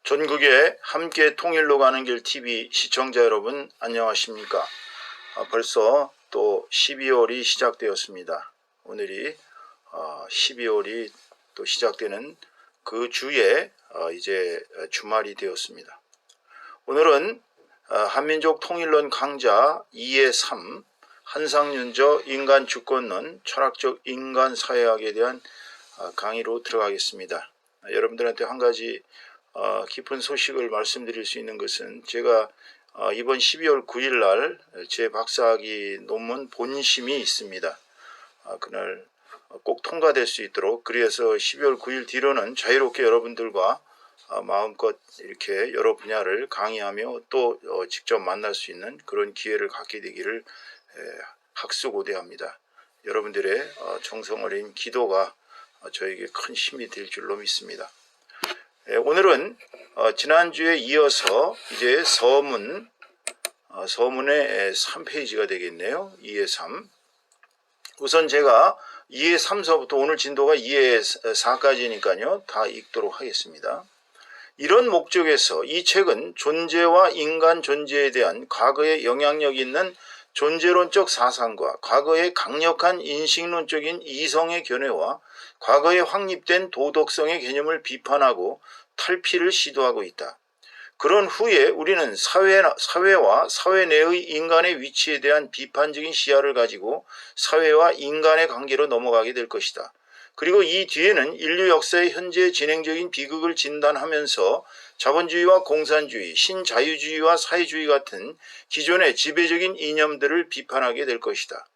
전국에 함께 통일로 가는 길 TV 시청자 여러분 안녕하십니까? 벌써 또 12월이 시작되었습니다. 오늘이 12월이 또 시작되는 그 주에 이제 주말이 되었습니다. 오늘은 한민족 통일론 강자 2의 3 한상윤저 인간주권론 철학적 인간사회학에 대한 강의로 들어가겠습니다. 여러분들한테 한 가지 깊은 소식을 말씀드릴 수 있는 것은 제가 이번 12월 9일 날 제 박사학위 논문 본심이 있습니다. 그날 꼭 통과될 수 있도록, 그래서 12월 9일 뒤로는 자유롭게 여러분들과 마음껏 이렇게 여러 분야를 강의하며 또 직접 만날 수 있는 그런 기회를 갖게 되기를 학수고대합니다. 여러분들의 정성 어린 기도가 저에게 큰 힘이 될 줄로 믿습니다. 오늘은 지난주에 이어서 이제 서문의 3페이지가 되겠네요. 2의 3. 우선 제가 2의 3서부터 오늘 진도가 2의 4까지니까요. 다 읽도록 하겠습니다. 이런 목적에서 이 책은 존재와 인간 존재에 대한 과거의 영향력 있는 존재론적 사상과 과거의 강력한 인식론적인 이성의 견해와 과거에 확립된 도덕성의 개념을 비판하고 탈피를 시도하고 있다. 그런 후에 우리는 사회와 사회 내의 인간의 위치에 대한 비판적인 시야를 가지고 사회와 인간의 관계로 넘어가게 될 것이다. 그리고 이 뒤에는 인류 역사의 현재 진행적인 비극을 진단하면서 자본주의와 공산주의, 신자유주의와 사회주의 같은 기존의 지배적인 이념들을 비판하게 될 것이다.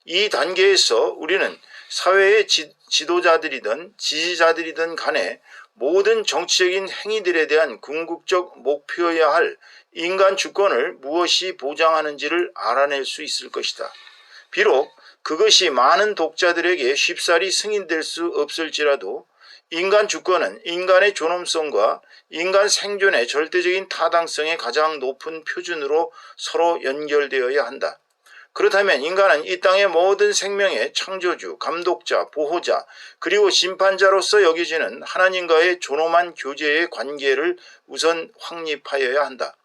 이 단계에서 우리는 사회의 지도자들이든 지지자들이든 간에 모든 정치적인 행위들에 대한 궁극적 목표여야 할 인간 주권을 무엇이 보장하는지를 알아낼 수 있을 것이다. 비록 그것이 많은 독자들에게 쉽사리 승인될 수 없을지라도 인간 주권은 인간의 존엄성과 인간 생존의 절대적인 타당성의 가장 높은 표준으로 서로 연결되어야 한다. 그렇다면 인간은 이 땅의 모든 생명의 창조주, 감독자, 보호자, 그리고 심판자로서 여겨지는 하나님과의 존엄한 교제의 관계를 우선 확립하여야 한다.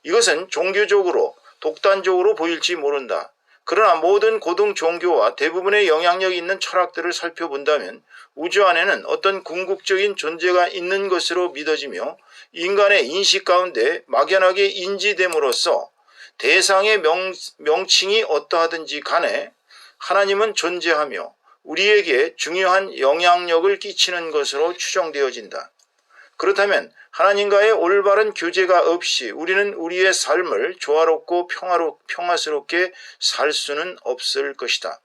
이것은 종교적으로 독단적으로 보일지 모른다. 그러나 모든 고등 종교와 대부분의 영향력 있는 철학들을 살펴본다면 우주 안에는 어떤 궁극적인 존재가 있는 것으로 믿어지며 인간의 인식 가운데 막연하게 인지됨으로써 대상의 명칭이 어떠하든지 간에 하나님은 존재하며 우리에게 중요한 영향력을 끼치는 것으로 추정되어진다. 그렇다면 하나님과의 올바른 교제가 없이 우리는 우리의 삶을 조화롭고 평화스럽게 살 수는 없을 것이다.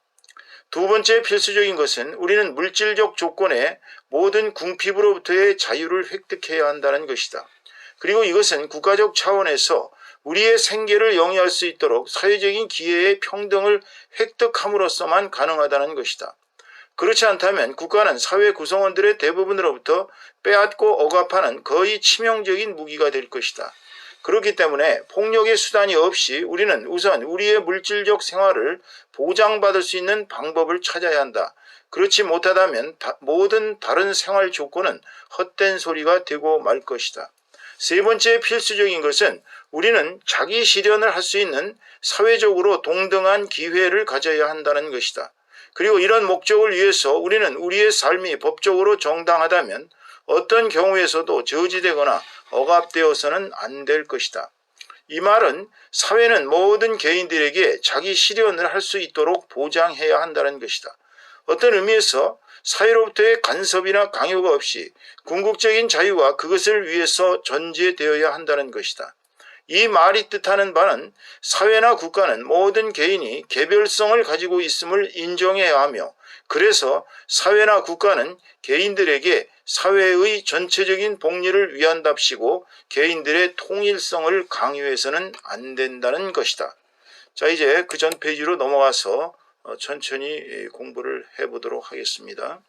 두 번째 필수적인 것은 우리는 물질적 조건의 모든 궁핍으로부터의 자유를 획득해야 한다는 것이다. 그리고 이것은 국가적 차원에서 우리의 생계를 영위할 수 있도록 사회적인 기회의 평등을 획득함으로써만 가능하다는 것이다. 그렇지 않다면 국가는 사회 구성원들의 대부분으로부터 빼앗고 억압하는 거의 치명적인 무기가 될 것이다. 그렇기 때문에 폭력의 수단이 없이 우리는 우선 우리의 물질적 생활을 보장받을 수 있는 방법을 찾아야 한다. 그렇지 못하다면 모든 다른 생활 조건은 헛된 소리가 되고 말 것이다. 세 번째 필수적인 것은 우리는 자기 실현을 할 수 있는 사회적으로 동등한 기회를 가져야 한다는 것이다. 그리고 이런 목적을 위해서 우리는 우리의 삶이 법적으로 정당하다면 어떤 경우에서도 저지되거나 억압되어서는 안 될 것이다. 이 말은 사회는 모든 개인들에게 자기 실현을 할 수 있도록 보장해야 한다는 것이다. 어떤 의미에서 사회로부터의 간섭이나 강요가 없이 궁극적인 자유와 그것을 위해서 전제되어야 한다는 것이다. 이 말이 뜻하는 바는 사회나 국가는 모든 개인이 개별성을 가지고 있음을 인정해야 하며, 그래서 사회나 국가는 개인들에게 사회의 전체적인 복리를 위한답시고 개인들의 통일성을 강요해서는 안 된다는 것이다. 자, 이제 그 전 페이지로 넘어가서 천천히 공부를 해보도록 하겠습니다.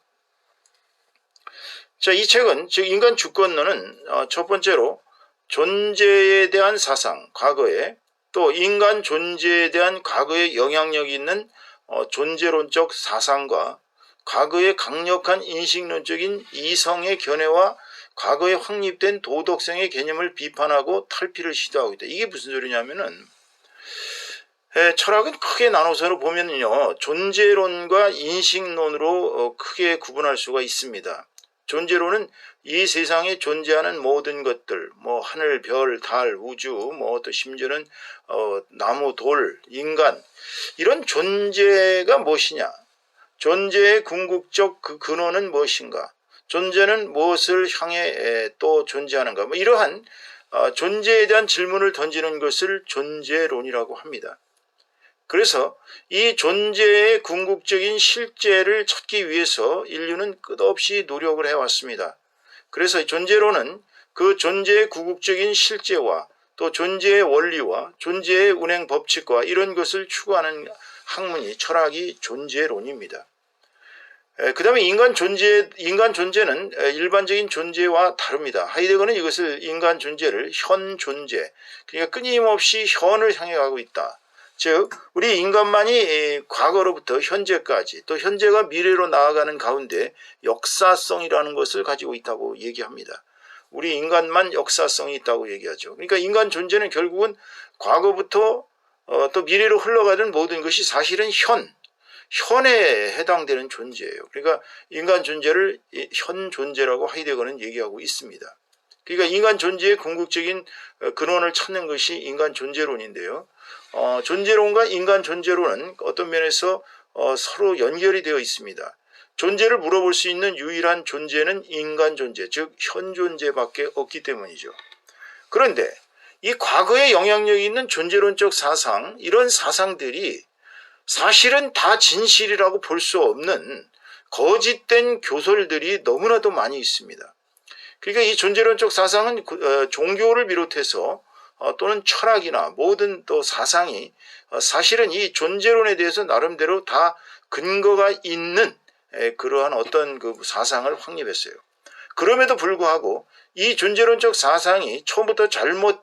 자, 이 책은 즉 인간 주권론은 첫 번째로 존재에 대한 사상, 과거에, 또 인간 존재에 대한 과거의 영향력이 있는 존재론적 사상과 과거의 강력한 인식론적인 이성의 견해와 과거에 확립된 도덕성의 개념을 비판하고 탈피를 시도하고 있다. 이게 무슨 소리냐면은 철학은 크게 나눠서 보면요, 존재론과 인식론으로 크게 구분할 수가 있습니다. 존재론은 이 세상에 존재하는 모든 것들, 뭐 하늘, 별, 달, 우주, 뭐 또 심지어는 나무, 돌, 인간, 이런 존재가 무엇이냐, 존재의 궁극적 그 근원은 무엇인가, 존재는 무엇을 향해 또 존재하는가, 뭐 이러한 존재에 대한 질문을 던지는 것을 존재론이라고 합니다. 그래서 이 존재의 궁극적인 실제를 찾기 위해서 인류는 끝없이 노력을 해왔습니다. 그래서 존재론은 그 존재의 궁극적인 실제와 또 존재의 원리와 존재의 운행 법칙과 이런 것을 추구하는 학문이 철학이 존재론입니다. 그 다음에 인간 존재는 일반적인 존재와 다릅니다. 하이데거는 이것을 인간 존재를 현 존재, 그러니까 끊임없이 현을 향해 가고 있다. 즉 우리 인간만이 과거로부터 현재까지 또 현재가 미래로 나아가는 가운데 역사성이라는 것을 가지고 있다고 얘기합니다. 우리 인간만 역사성이 있다고 얘기하죠. 그러니까 인간 존재는 결국은 과거부터 또 미래로 흘러가는 모든 것이 사실은 현에 해당되는 존재예요. 그러니까 인간 존재를 현 존재라고 하이데거는 얘기하고 있습니다. 그러니까 인간 존재의 궁극적인 근원을 찾는 것이 인간 존재론인데요. 존재론과 인간 존재론은 어떤 면에서 서로 연결이 되어 있습니다. 존재를 물어볼 수 있는 유일한 존재는 인간 존재, 즉 현 존재밖에 없기 때문이죠. 그런데 이 과거에 영향력이 있는 존재론적 사상, 이런 사상들이 사실은 다 진실이라고 볼 수 없는 거짓된 교설들이 너무나도 많이 있습니다. 그러니까 이 존재론적 사상은 종교를 비롯해서 또는 철학이나 모든 또 사상이 사실은 이 존재론에 대해서 나름대로 다 근거가 있는 그러한 어떤 그 사상을 확립했어요. 그럼에도 불구하고 이 존재론적 사상이 처음부터 잘못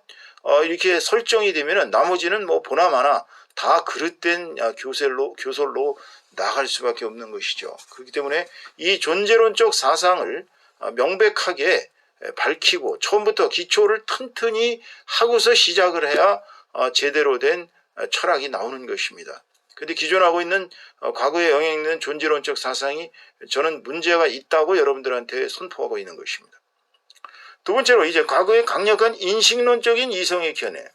이렇게 설정이 되면은 나머지는 뭐 보나마나 다 그릇된 교설로 나갈 수밖에 없는 것이죠. 그렇기 때문에 이 존재론적 사상을 명백하게 밝히고 처음부터 기초를 튼튼히 하고서 시작을 해야 제대로 된 철학이 나오는 것입니다. 그런데 기존하고 있는 과거에 영향 있는 존재론적 사상이 저는 문제가 있다고 여러분들한테 선포하고 있는 것입니다. 두 번째로 이제 과거의 강력한 인식론적인 이성의 견해.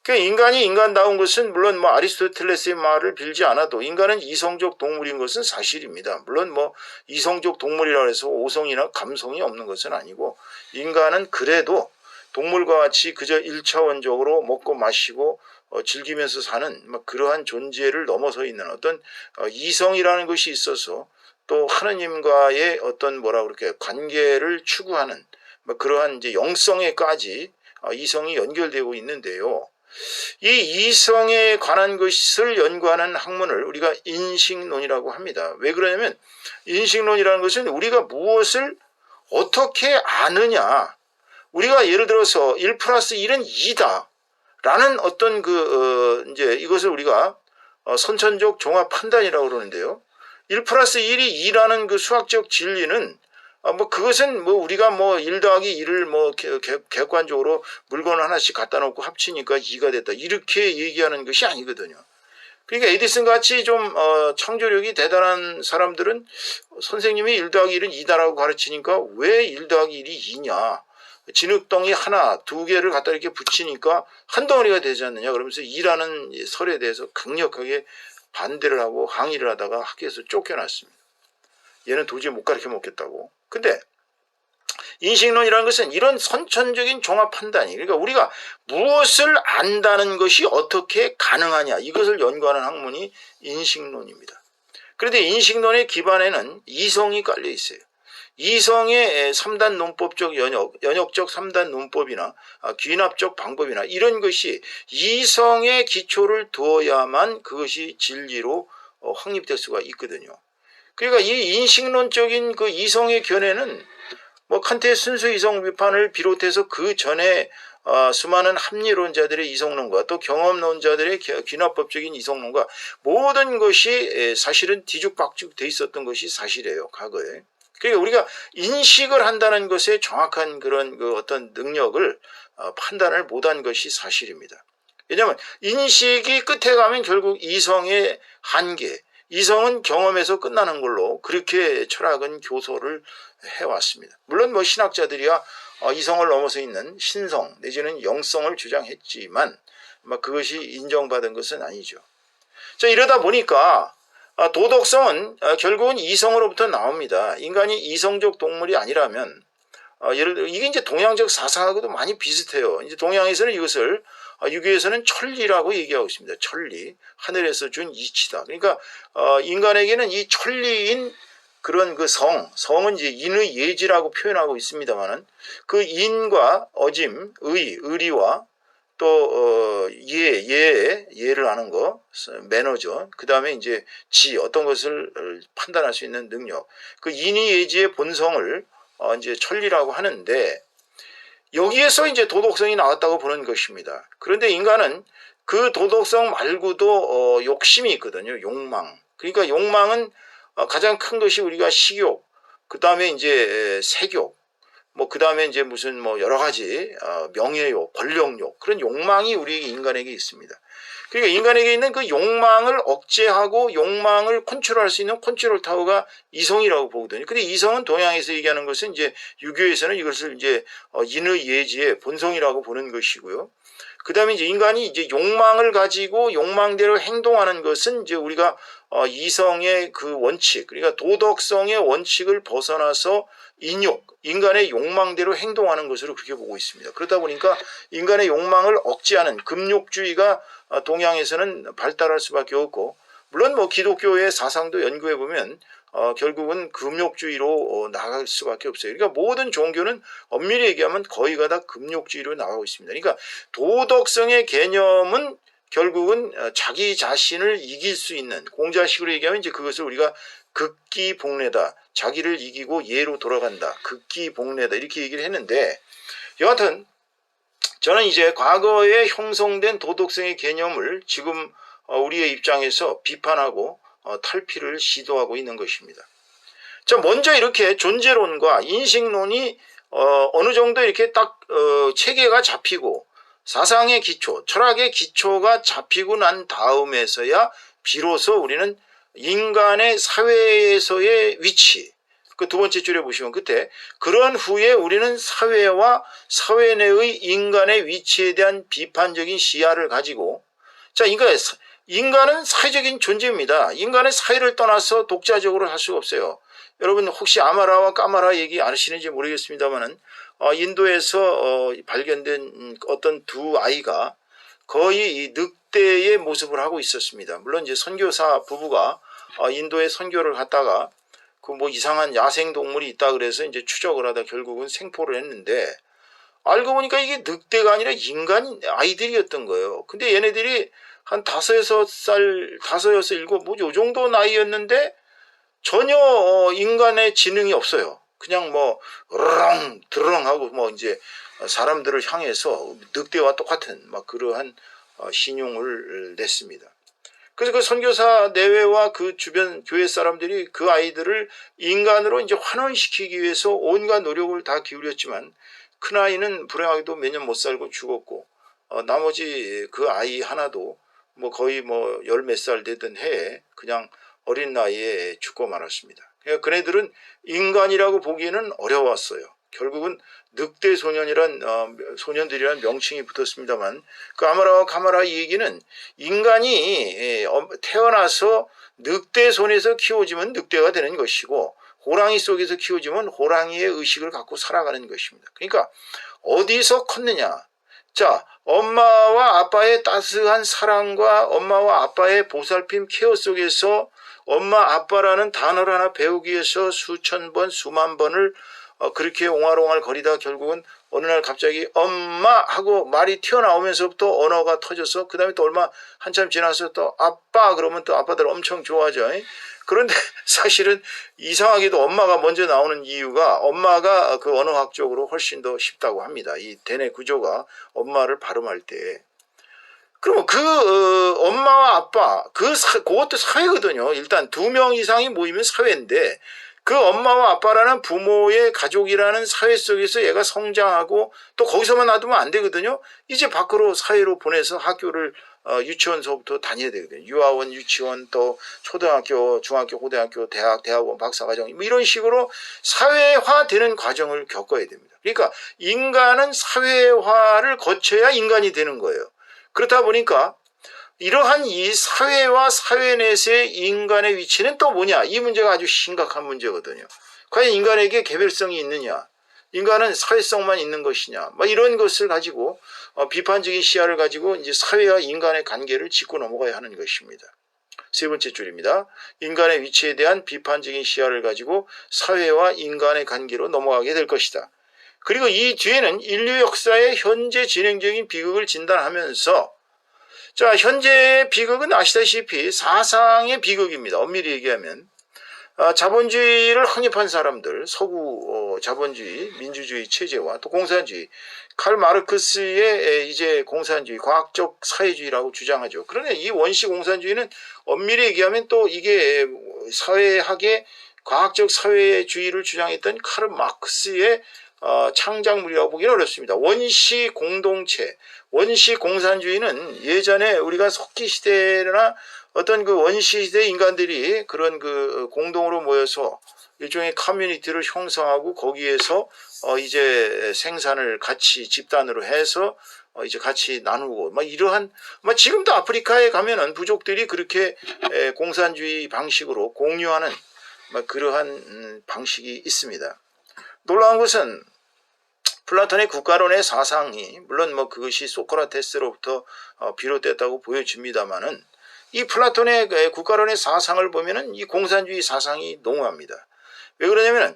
그 인간이 인간다운 것은 물론 뭐 아리스토텔레스의 말을 빌지 않아도 인간은 이성적 동물인 것은 사실입니다. 물론 뭐 이성적 동물이라 해서 오성이나 감성이 없는 것은 아니고 인간은 그래도 동물과 같이 그저 1차원적으로 먹고 마시고 즐기면서 사는 그러한 존재를 넘어서 있는 어떤 이성이라는 것이 있어서 또 하느님과의 어떤 뭐라 그럴까요, 관계를 추구하는 그러한 이제 영성에까지 이성이 연결되고 있는데요. 이 이성에 관한 것을 연구하는 학문을 우리가 인식론이라고 합니다. 왜 그러냐면 인식론이라는 것은 우리가 무엇을 어떻게 아느냐, 우리가 예를 들어서 1 플러스 1은 2다 라는 어떤 이제 이것을 우리가 선천적 종합 판단이라고 그러는데요. 1 플러스 1이 2라는 그 수학적 진리는 그것은 우리가 1 더하기 1을 객관적으로 물건을 하나씩 갖다 놓고 합치니까 2가 됐다, 이렇게 얘기하는 것이 아니거든요. 그러니까 에디슨 같이 좀 창조력이 대단한 사람들은 선생님이 1 더하기 1은 2다라고 가르치니까 왜 1 더하기 1이 2냐, 진흙덩이 하나, 2개를 갖다 이렇게 붙이니까 한 덩어리가 되지 않느냐, 그러면서 2라는 설에 대해서 강력하게 반대를 하고 항의를 하다가 학교에서 쫓겨났습니다. 얘는 도저히 못 가르쳐 먹겠다고. 근데 인식론이라는 것은 이런 선천적인 종합 판단이, 그러니까 우리가 무엇을 안다는 것이 어떻게 가능하냐, 이것을 연구하는 학문이 인식론입니다. 그런데 인식론의 기반에는 이성이 깔려 있어요. 이성의 3단 논법적 연역적 3단 논법이나 귀납적 방법이나 이런 것이 이성의 기초를 두어야만 그것이 진리로 확립될 수가 있거든요. 그러니까 이 인식론적인 그 이성의 견해는 칸트의 순수 이성 비판을 비롯해서 그 전에 수많은 합리론자들의 이성론과 또 경험론자들의 귀납법적인 이성론과 모든 것이 사실은 뒤죽박죽 돼 있었던 것이 사실이에요, 과거에. 그러니까 우리가 인식을 한다는 것에 정확한 그런 그 어떤 능력을 판단을 못한 것이 사실입니다. 왜냐하면 인식이 끝에 가면 결국 이성의 한계, 이성은 경험에서 끝나는 걸로 그렇게 철학은 교소를 해왔습니다. 물론 뭐 신학자들이야 이성을 넘어서 있는 신성 내지는 영성을 주장했지만 그것이 인정받은 것은 아니죠. 자, 이러다 보니까 도덕성은 결국은 이성으로부터 나옵니다. 인간이 이성적 동물이 아니라면 예를 들어 이게 이제 동양적 사상하고도 많이 비슷해요. 이제 동양에서는 이것을 유교에서는 천리라고 얘기하고 있습니다. 천리, 하늘에서 준 이치다. 그러니까 인간에게는 이 천리인 그런 그 성은 이제 인의 예지라고 표현하고 있습니다만은 그 인과 어짐, 의리와 또 예를 아는 거, 매너죠. 그 다음에 이제 어떤 것을 판단할 수 있는 능력, 그 인의 예지의 본성을 이제 천리라고 하는데 여기에서 이제 도덕성이 나왔다고 보는 것입니다. 그런데 인간은 그 도덕성 말고도 욕심이 있거든요. 욕망. 그러니까 욕망은 가장 큰 것이 우리가 식욕, 그 다음에 이제 색욕, 그 다음에 이제 무슨 여러 가지 명예욕, 권력욕 그런 욕망이 우리 인간에게 있습니다. 그러니까 인간에게 있는 그 욕망을 억제하고 욕망을 컨트롤할 수 있는 컨트롤 타워가 이성이라고 보거든요. 근데 이성은 동양에서 얘기하는 것은 이제 유교에서는 이것을 이제 인의 예지의 본성이라고 보는 것이고요. 그 다음에 이제 인간이 이제 욕망을 가지고 욕망대로 행동하는 것은 이제 우리가 이성의 그 원칙, 그러니까 도덕성의 원칙을 벗어나서 인간의 욕망대로 행동하는 것으로 그렇게 보고 있습니다. 그러다 보니까 인간의 욕망을 억제하는 금욕주의가 동양에서는 발달할 수밖에 없고, 물론 기독교의 사상도 연구해 보면 결국은 금욕주의로 나갈 수밖에 없어요. 그러니까 모든 종교는 엄밀히 얘기하면 거의가 다 금욕주의로 나가고 있습니다. 그러니까 도덕성의 개념은 결국은 자기 자신을 이길 수 있는, 공자식으로 얘기하면 이제 그것을 우리가 극기복례다, 자기를 이기고 예로 돌아간다, 극기복례다 이렇게 얘기를 했는데, 여하튼 저는 이제 과거에 형성된 도덕성의 개념을 지금 우리의 입장에서 비판하고 탈피를 시도하고 있는 것입니다. 자, 먼저 이렇게 존재론과 인식론이 어느 정도 이렇게 딱 체계가 잡히고 사상의 기초, 철학의 기초가 잡히고 난 다음에서야 비로소 우리는 인간의 사회에서의 위치, 그 두 번째 줄에 보시면 끝에 그런 후에 우리는 사회와 사회 내의 인간의 위치에 대한 비판적인 시야를 가지고, 자, 인간은 사회적인 존재입니다. 인간의 사회를 떠나서 독자적으로 할 수가 없어요. 여러분 혹시 아마라와 까마라 얘기 안 하시는지 모르겠습니다만은 인도에서 발견된 어떤 두 아이가 거의 이 늑대의 모습을 하고 있었습니다. 물론 이제 선교사 부부가 인도에 선교를 갔다가 그 이상한 야생 동물이 있다 그래서 이제 추적을 하다 결국은 생포를 했는데, 알고 보니까 이게 늑대가 아니라 인간 아이들이었던 거예요. 근데 얘네들이 한 5-6살, 5-7, 요 정도 나이였는데 전혀 인간의 지능이 없어요. 그냥 으렁 드렁 하고 이제 사람들을 향해서 늑대와 똑같은 그러한 신용을 냈습니다. 그래서 그 선교사 내외와 그 주변 교회 사람들이 그 아이들을 인간으로 이제 환원시키기 위해서 온갖 노력을 다 기울였지만 큰아이는 불행하게도 몇 년 못 살고 죽었고, 나머지 그 아이 하나도 거의 열 몇 살 되던 해에 그냥 어린 나이에 죽고 말았습니다. 그러니까 그네들은 인간이라고 보기에는 어려웠어요. 결국은 늑대 소년들이란 명칭이 붙었습니다만, 그 아마라와 가마라 이 얘기는 인간이 태어나서 늑대 손에서 키워지면 늑대가 되는 것이고 호랑이 속에서 키워지면 호랑이의 의식을 갖고 살아가는 것입니다. 그러니까 어디서 컸느냐? 자, 엄마와 아빠의 따스한 사랑과 엄마와 아빠의 보살핌 케어 속에서 엄마 아빠라는 단어를 하나 배우기 위해서 수천 번 수만 번을 그렇게 옹알옹알 거리다 결국은 어느 날 갑자기 엄마 하고 말이 튀어나오면서부터 언어가 터져서 그 다음에 또 한참 지나서 또 아빠 그러면 또 아빠들 엄청 좋아하죠. 그런데 사실은 이상하게도 엄마가 먼저 나오는 이유가 엄마가 그 언어학적으로 훨씬 더 쉽다고 합니다. 이 대뇌 구조가 엄마를 발음할 때. 그러면 엄마와 아빠 그것도 사회거든요. 일단 2명 이상이 모이면 사회인데 그 엄마와 아빠라는 부모의 가족이라는 사회 속에서 얘가 성장하고 또 거기서만 놔두면 안 되거든요. 이제 밖으로 사회로 보내서 학교를 유치원서부터 다녀야 되거든요. 유아원, 유치원, 또 초등학교, 중학교, 고등학교, 대학, 대학원, 박사과정 뭐 이런 식으로 사회화되는 과정을 겪어야 됩니다. 그러니까 인간은 사회화를 거쳐야 인간이 되는 거예요. 그렇다 보니까 이러한 이 사회와 사회 내에서의 인간의 위치는 또 뭐냐? 이 문제가 아주 심각한 문제거든요. 과연 인간에게 개별성이 있느냐? 인간은 사회성만 있는 것이냐? 뭐 이런 것을 가지고 비판적인 시야를 가지고 이제 사회와 인간의 관계를 짚고 넘어가야 하는 것입니다. 세 번째 줄입니다. 인간의 위치에 대한 비판적인 시야를 가지고 사회와 인간의 관계로 넘어가게 될 것이다. 그리고 이 뒤에는 인류 역사의 현재 진행적인 비극을 진단하면서 자, 현재의 비극은 아시다시피 사상의 비극입니다. 엄밀히 얘기하면 자본주의를 확립한 사람들, 서구 자본주의, 민주주의 체제와 또 공산주의, 칼 마르크스의 이제 공산주의, 과학적 사회주의라고 주장하죠. 그러나 이 원시 공산주의는 엄밀히 얘기하면 또 이게 사회학의 과학적 사회주의를 주장했던 카르 마르크스의 창작물이라고 보기는 어렵습니다. 원시 공동체, 원시 공산주의는 예전에 우리가 석기 시대나 어떤 그 원시 시대 인간들이 그런 그 공동으로 모여서 일종의 커뮤니티를 형성하고 거기에서 이제 생산을 같이 집단으로 해서 이제 같이 나누고 막 이러한 지금도 아프리카에 가면은 부족들이 그렇게 공산주의 방식으로 공유하는 그러한 방식이 있습니다. 놀라운 것은 플라톤의 국가론의 사상이 물론 그것이 소크라테스로부터 비롯됐다고 보여집니다만은 이 플라톤의 국가론의 사상을 보면은 이 공산주의 사상이 농후합니다. 왜 그러냐면은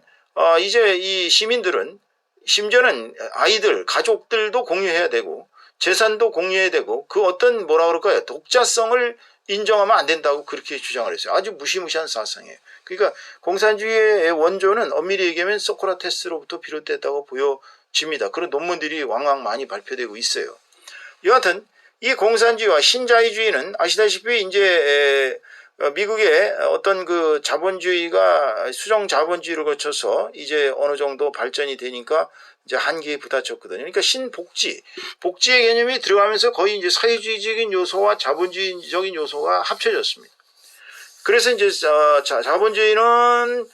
이제 이 시민들은 심지어는 아이들, 가족들도 공유해야 되고 재산도 공유해야 되고 그 어떤 뭐라 그럴까요? 독자성을 인정하면 안 된다고 그렇게 주장을 했어요. 아주 무시무시한 사상이에요. 그러니까 공산주의의 원조는 엄밀히 얘기하면 소크라테스로부터 비롯됐다고 보여집니다. 그런 논문들이 왕왕 많이 발표되고 있어요. 여하튼 이 공산주의와 신자유주의는 아시다시피 이제 미국의 어떤 그 자본주의가 수정 자본주의를 거쳐서 이제 어느 정도 발전이 되니까 이제 한계에 부딪혔거든요. 그러니까 신복지, 복지의 개념이 들어가면서 거의 이제 사회주의적인 요소와 자본주의적인 요소가 합쳐졌습니다. 그래서 이제 자본주의는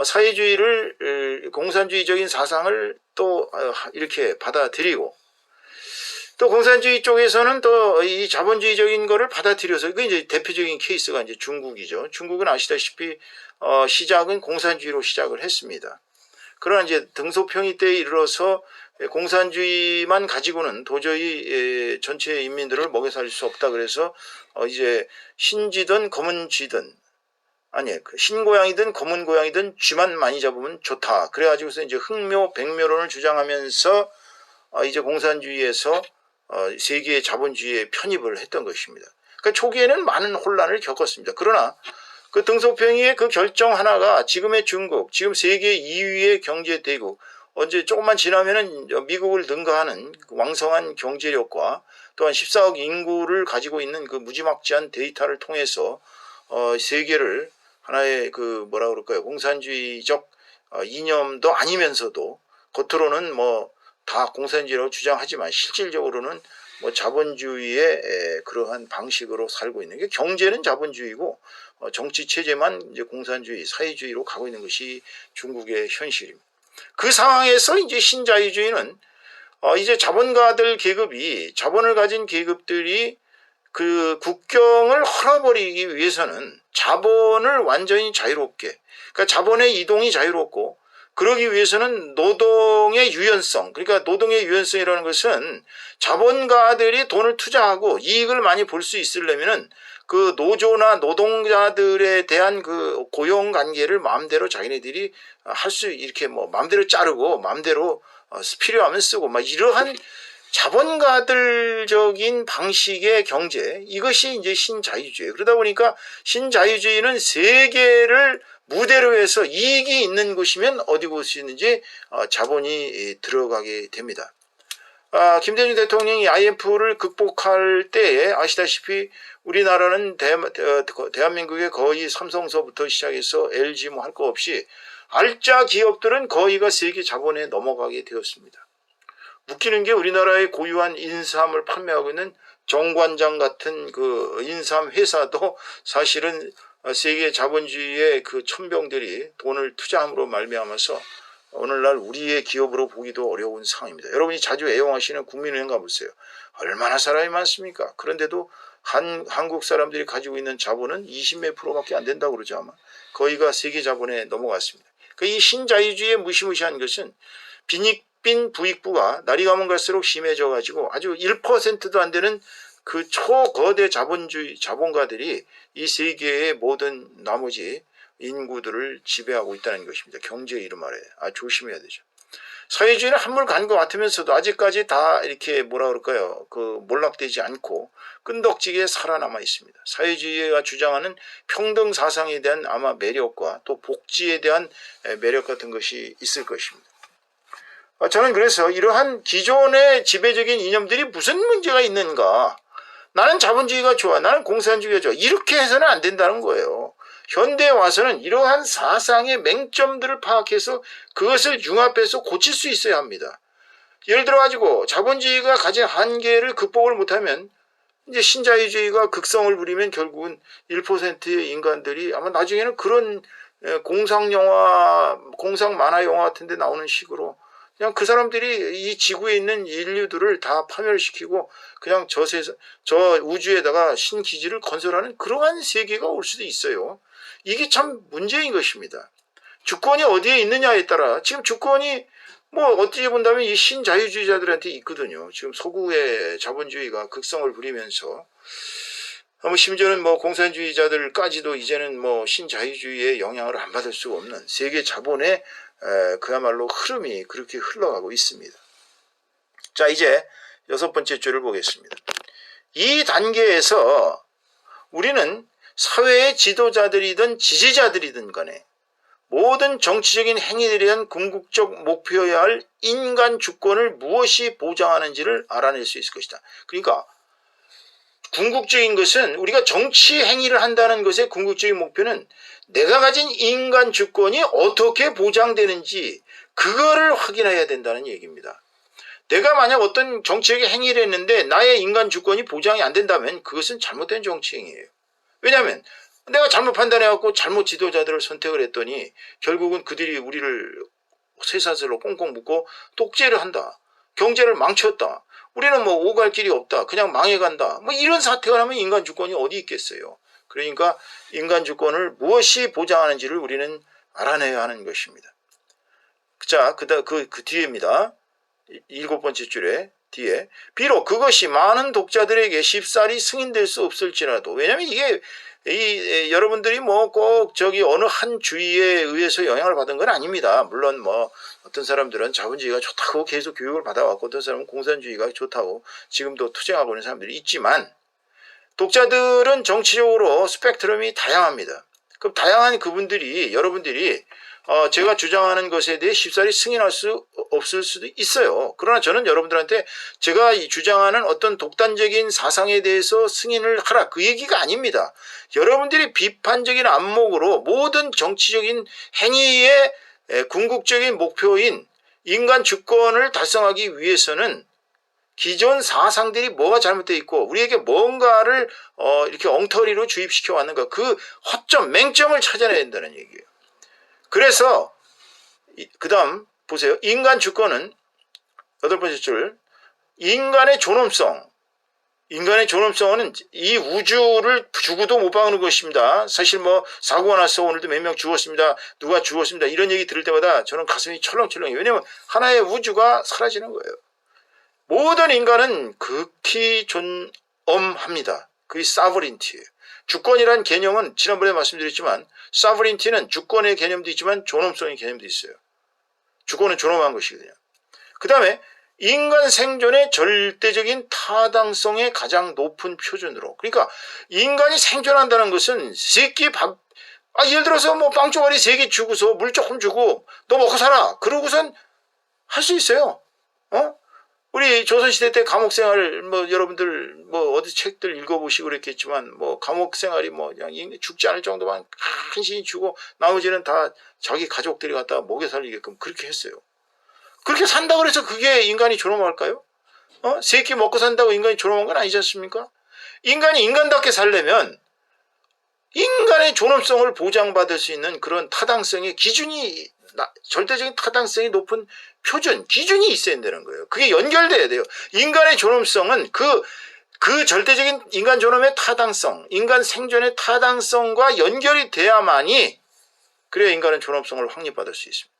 사회주의를 공산주의적인 사상을 또 이렇게 받아들이고 또 공산주의 쪽에서는 또 이 자본주의적인 거를 받아들여서 그 이제 대표적인 케이스가 이제 중국이죠. 중국은 아시다시피 시작은 공산주의로 시작을 했습니다. 그러나 이제 등소평이 때에 이르러서 공산주의만 가지고는 도저히 전체 인민들을 먹여 살릴 수 없다. 그래서 이제 흰쥐든 검은 쥐든 아니 흰고양이든 검은 고양이든 쥐만 많이 잡으면 좋다. 그래가지고서 이제 흑묘 백묘론을 주장하면서 이제 공산주의에서 세계의 자본주의에 편입을 했던 것입니다. 그러니까 초기에는 많은 혼란을 겪었습니다. 그러나 그 등소평이의 그 결정 하나가 지금의 중국, 지금 세계 2위의 경제대국, 언제 조금만 지나면은 미국을 능가하는 왕성한 경제력과 또한 14억 인구를 가지고 있는 그 무지막지한 데이터를 통해서 세계를 하나의 그 뭐라 그럴까요? 공산주의적 이념도 아니면서도 겉으로는 다 공산주의라고 주장하지만 실질적으로는 자본주의의 그러한 방식으로 살고 있는 게 경제는 자본주의고 정치 체제만 이제 공산주의, 사회주의로 가고 있는 것이 중국의 현실입니다. 그 상황에서 이제 신자유주의는 이제 자본가들 계급이 자본을 가진 계급들이 그 국경을 헐어버리기 위해서는 자본을 완전히 자유롭게 그러니까 자본의 이동이 자유롭고 그러기 위해서는 노동의 유연성, 그러니까 노동의 유연성이라는 것은 자본가들이 돈을 투자하고 이익을 많이 볼 수 있으려면은 그 노조나 노동자들에 대한 그 고용 관계를 마음대로 자기네들이 할 수 이렇게 마음대로 자르고 마음대로 필요하면 쓰고 이러한 자본가들적인 방식의 경제 이것이 이제 신자유주의. 그러다 보니까 신자유주의는 세계를 무대로 해서 이익이 있는 곳이면 어디 곳이든지 자본이 들어가게 됩니다. 김대중 대통령이 IMF를 극복할 때에 아시다시피 우리나라는 대한민국의 거의 삼성서부터 시작해서 LG 할 거 없이 알짜 기업들은 거의가 세계 자본에 넘어가게 되었습니다. 웃기는 게 우리나라의 고유한 인삼을 판매하고 있는 정관장 같은 그 인삼 회사도 사실은 세계 자본주의의 그 천병들이 돈을 투자함으로 말미암아서 오늘날 우리의 기업으로 보기도 어려운 상황입니다. 여러분이 자주 애용하시는 국민은행 가보세요. 얼마나 사람이 많습니까? 그런데도 한국 사람들이 가지고 있는 자본은 20몇 프로밖에 안 된다고 그러죠. 아마 거의가 세계 자본에 넘어갔습니다. 이 신자유주의의 무시무시한 것은 빈익빈 부익부가 날이 가면 갈수록 심해져 가지고 아주 1%도 안 되는 그 초거대 자본가들이 이 세계의 모든 나머지 인구들을 지배하고 있다는 것입니다. 경제의 이름 아래 조심해야 되죠. 사회주의는 한물 간 것 같으면서도 아직까지 다 이렇게 뭐라 그럴까요? 몰락되지 않고 끈덕지게 살아남아 있습니다. 사회주의가 주장하는 평등 사상에 대한 아마 매력과 또 복지에 대한 매력 같은 것이 있을 것입니다. 저는 그래서 이러한 기존의 지배적인 이념들이 무슨 문제가 있는가? 나는 자본주의가 좋아, 나는 공산주의가 좋아, 이렇게 해서는 안 된다는 거예요. 현대에 와서는 이러한 사상의 맹점들을 파악해서 그것을 융합해서 고칠 수 있어야 합니다. 예를 들어 가지고 자본주의가 가진 한계를 극복을 못하면 이제 신자유주의가 극성을 부리면 결국은 1%의 인간들이 아마 나중에는 그런 공상 만화 영화 같은 데 나오는 식으로 그냥 그 사람들이 이 지구에 있는 인류들을 다 파멸시키고 그냥 저 우주에다가 신기지를 건설하는 그러한 세계가 올 수도 있어요. 이게 참 문제인 것입니다. 주권이 어디에 있느냐에 따라 지금 주권이 어떻게 본다면 이 신자유주의자들한테 있거든요. 지금 서구의 자본주의가 극성을 부리면서 심지어는 공산주의자들까지도 이제는 신자유주의의 영향을 안 받을 수가 없는 세계 자본의 그야말로 흐름이 그렇게 흘러가고 있습니다. 자, 이제 6번째 줄을 보겠습니다. 이 단계에서 우리는 사회의 지도자들이든 지지자들이든 간에 모든 정치적인 행위들에 대한 궁극적 목표여야 할 인간 주권을 무엇이 보장하는지를 알아낼 수 있을 것이다. 그러니까 궁극적인 것은 우리가 정치 행위를 한다는 것의 궁극적인 목표는 내가 가진 인간 주권이 어떻게 보장되는지 그거를 확인해야 된다는 얘기입니다. 내가 만약 어떤 정치적인 행위를 했는데 나의 인간 주권이 보장이 안 된다면 그것은 잘못된 정치 행위예요. 왜냐하면 내가 잘못 판단해갖고 잘못 지도자들을 선택을 했더니 결국은 그들이 우리를 쇠사슬로 꽁꽁 묶고 독재를 한다. 경제를 망쳤다. 우리는 오갈 길이 없다. 그냥 망해간다. 이런 사태가 나면 인간 주권이 어디 있겠어요. 그러니까 인간 주권을 무엇이 보장하는지를 우리는 알아내야 하는 것입니다. 자, 그 뒤에입니다. 7번째 줄에 뒤에 비록 그것이 많은 독자들에게 쉽사리 승인될 수 없을지라도 왜냐하면 이게 여러분들이 꼭 어느 한 주의에 의해서 영향을 받은 건 아닙니다. 물론 어떤 사람들은 자본주의가 좋다고 계속 교육을 받아왔고 어떤 사람은 공산주의가 좋다고 지금도 투쟁하고 있는 사람들이 있지만 독자들은 정치적으로 스펙트럼이 다양합니다. 그럼 다양한 여러분들이 제가 주장하는 것에 대해 쉽사리 승인할 수 없을 수도 있어요. 그러나 저는 여러분들한테 제가 주장하는 어떤 독단적인 사상에 대해서 승인을 하라 그 얘기가 아닙니다. 여러분들이 비판적인 안목으로 모든 정치적인 행위의 궁극적인 목표인 인간 주권을 달성하기 위해서는 기존 사상들이 뭐가 잘못되어 있고 우리에게 뭔가를 이렇게 엉터리로 주입시켜 왔는가 그 허점, 맹점을 찾아내야 된다는 얘기예요. 그래서 그 다음 보세요. 인간 주권은 8번째 줄 인간의 존엄성은 이 우주를 죽어도 못 박는 것입니다. 사실 사고가 났어 오늘도 몇 명 죽었습니다. 누가 죽었습니다. 이런 얘기 들을 때마다 저는 가슴이 철렁철렁해요. 왜냐하면 하나의 우주가 사라지는 거예요. 모든 인간은 극히 존엄합니다. 그게 사버린티예요. 주권이란 개념은 지난번에 말씀드렸지만 사버린티는 주권의 개념도 있지만 존엄성의 개념도 있어요. 주권은 존엄한 것이거든요. 그 다음에 인간 생존의 절대적인 타당성의 가장 높은 표준으로 그러니까 인간이 생존한다는 것은 예를 들어서 빵 쪼가리 3개 주고서 물 조금 주고 너 먹고 살아 그러고선 할 수 있어요. 우리 조선시대 때 감옥 생활, 뭐, 여러분들, 뭐, 어디 책들 읽어보시고 그랬겠지만, 뭐, 감옥 생활이 뭐, 그냥 죽지 않을 정도만 간신히 주고, 나머지는 다 자기 가족들이 갖다가 먹여 살리게끔 그렇게 했어요. 그렇게 산다 그래서 그게 인간이 존엄할까요? 세 끼 먹고 산다고 인간이 존엄한 건 아니지 않습니까? 인간이 인간답게 살려면, 인간의 존엄성을 보장받을 수 있는 그런 타당성의 기준이, 절대적인 타당성이 높은 표준, 기준이 있어야 된다는 거예요. 그게 연결돼야 돼요. 인간의 존엄성은 그 절대적인 인간 존엄의 타당성, 인간 생존의 타당성과 연결이 돼야만이 그래야 인간은 존엄성을 확립받을 수 있습니다.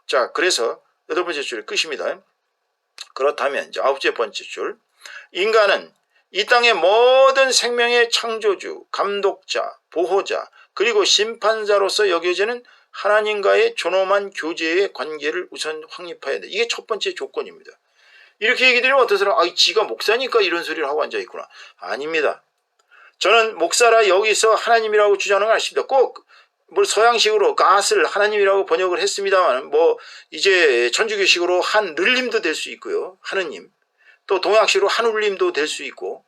자, 그래서 8번째 줄이 끝입니다. 그렇다면 이제 9번째 줄, 인간은 이 땅의 모든 생명의 창조주, 감독자, 보호자, 그리고 심판자로서 여겨지는 하나님과의 존엄한 교제의 관계를 우선 확립해야 돼. 이게 첫 번째 조건입니다. 이렇게 얘기 드리면 어떤 사람, 지가 목사니까 이런 소리를 하고 앉아있구나. 아닙니다. 저는 목사라 여기서 하나님이라고 주장하는 건 아닙니다. 꼭 뭐 서양식으로 갓을 하나님이라고 번역을 했습니다만, 뭐 이제 천주교식으로 한늘림도 될 수 있고요. 하느님. 또 동양식으로 한울림도 될 수 있고,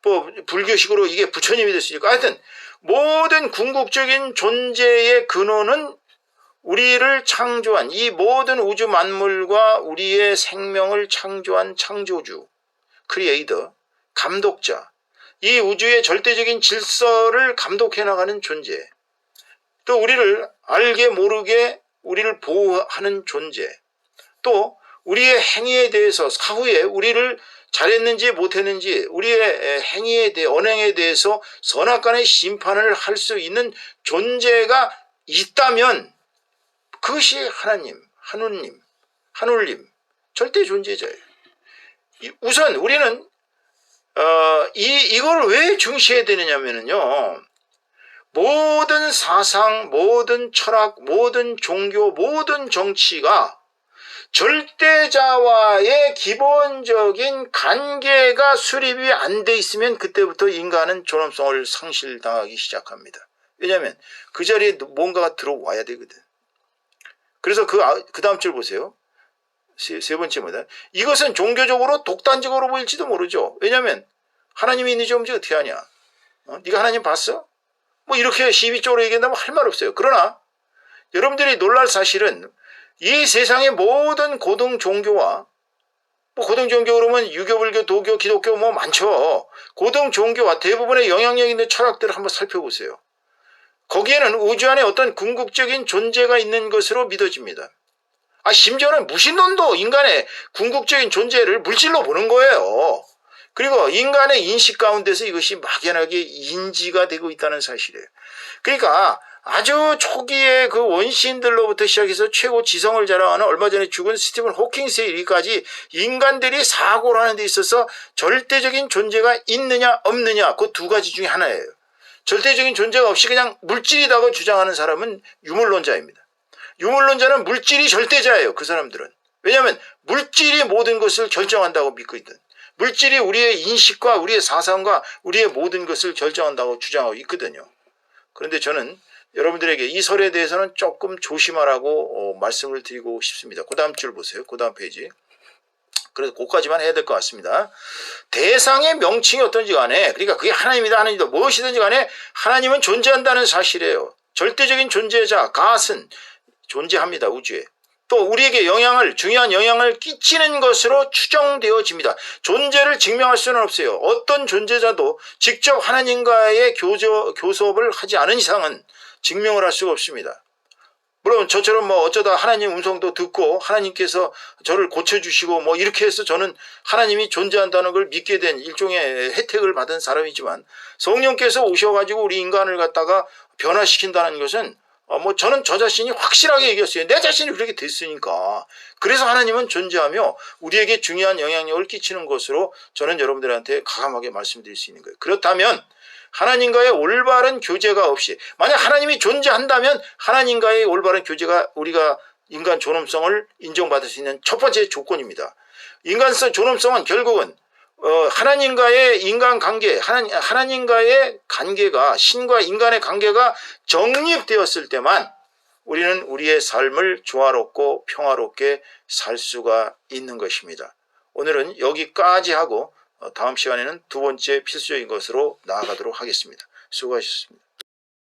뭐 불교식으로 이게 부처님이 될 수 있고, 하여튼 모든 궁극적인 존재의 근원은 우리를 창조한, 이 모든 우주 만물과 우리의 생명을 창조한 창조주, 크리에이터, 감독자, 이 우주의 절대적인 질서를 감독해 나가는 존재, 또 우리를 알게 모르게 우리를 보호하는 존재, 또 우리의 행위에 대해서 사후에 우리를 잘했는지 못했는지 우리의 행위에 대해 언행에 대해서 선악간의 심판을 할 수 있는 존재가 있다면 그것이 하나님, 하느님, 한울림, 절대 존재자예요. 우선 우리는 이걸 왜 중시해야 되느냐면요, 모든 사상, 모든 철학, 모든 종교, 모든 정치가 절대자와의 기본적인 관계가 수립이 안 돼 있으면 그때부터 인간은 존엄성을 상실당하기 시작합니다. 왜냐하면 그 자리에 뭔가가 들어와야 되거든. 그래서 그 다음 줄 보세요. 세 번째 뭐다? 이것은 종교적으로 독단적으로 보일지도 모르죠. 왜냐하면 하나님이 있는지 없는지 어떻게 하냐? 네가 하나님 봤어? 뭐 이렇게 시비적으로 얘기한다면 할 말 없어요. 그러나 여러분들이 놀랄 사실은 이 세상의 모든 고등 종교와, 뭐 고등 종교 그러면 유교, 불교, 도교, 기독교 뭐 많죠. 고등 종교와 대부분의 영향력 있는 철학들을 한번 살펴보세요. 거기에는 우주 안에 어떤 궁극적인 존재가 있는 것으로 믿어집니다. 심지어는 무신론도 인간의 궁극적인 존재를 물질로 보는 거예요. 그리고 인간의 인식 가운데서 이것이 막연하게 인지가 되고 있다는 사실이에요. 그러니까 아주 초기에 그 원시인들로부터 시작해서 최고 지성을 자랑하는 얼마 전에 죽은 스티븐 호킹스에 이르기까지 인간들이 사고를 하는 데 있어서 절대적인 존재가 있느냐 없느냐, 그 두 가지 중에 하나예요. 절대적인 존재가 없이 그냥 물질이라고 주장하는 사람은 유물론자입니다. 유물론자는 물질이 절대자예요. 그 사람들은. 왜냐하면 물질이 모든 것을 결정한다고 믿고 있거든. 물질이 우리의 인식과 우리의 사상과 우리의 모든 것을 결정한다고 주장하고 있거든요. 그런데 저는 여러분들에게 이 설에 대해서는 조금 조심하라고 말씀을 드리고 싶습니다. 그 다음 줄 보세요. 그 다음 페이지. 그래서 그것까지만 해야 될 것 같습니다. 대상의 명칭이 어떤지 간에, 그러니까 그게 하나님이다 하나님이다 무엇이든지 간에 하나님은 존재한다는 사실이에요. 절대적인 존재자, 갓은 존재합니다. 우주에. 또 우리에게 중요한 영향을 끼치는 것으로 추정되어집니다. 존재를 증명할 수는 없어요. 어떤 존재자도 직접 하나님과의 교섭을 하지 않은 이상은 증명을 할 수가 없습니다. 물론 저처럼 뭐 어쩌다 하나님 음성도 듣고 하나님께서 저를 고쳐주시고 뭐 이렇게 해서 저는 하나님이 존재한다는 걸 믿게 된 일종의 혜택을 받은 사람이지만, 성령께서 오셔가지고 우리 인간을 갖다가 변화시킨다는 것은 뭐 저는 저 자신이 확실하게 얘기했어요. 내 자신이 그렇게 됐으니까. 그래서 하나님은 존재하며 우리에게 중요한 영향력을 끼치는 것으로 저는 여러분들한테 가감하게 말씀드릴 수 있는 거예요. 그렇다면 하나님과의 올바른 교제가 없이, 만약 하나님이 존재한다면 하나님과의 올바른 교제가 우리가 인간 존엄성을 인정받을 수 있는 첫 번째 조건입니다. 인간성 존엄성은 결국은 하나님과의 인간관계, 하나님과의 관계가, 신과 인간의 관계가 정립되었을 때만 우리는 우리의 삶을 조화롭고 평화롭게 살 수가 있는 것입니다. 오늘은 여기까지 하고 다음 시간에는 두 번째 필수적인 것으로 나아가도록 하겠습니다. 수고하셨습니다.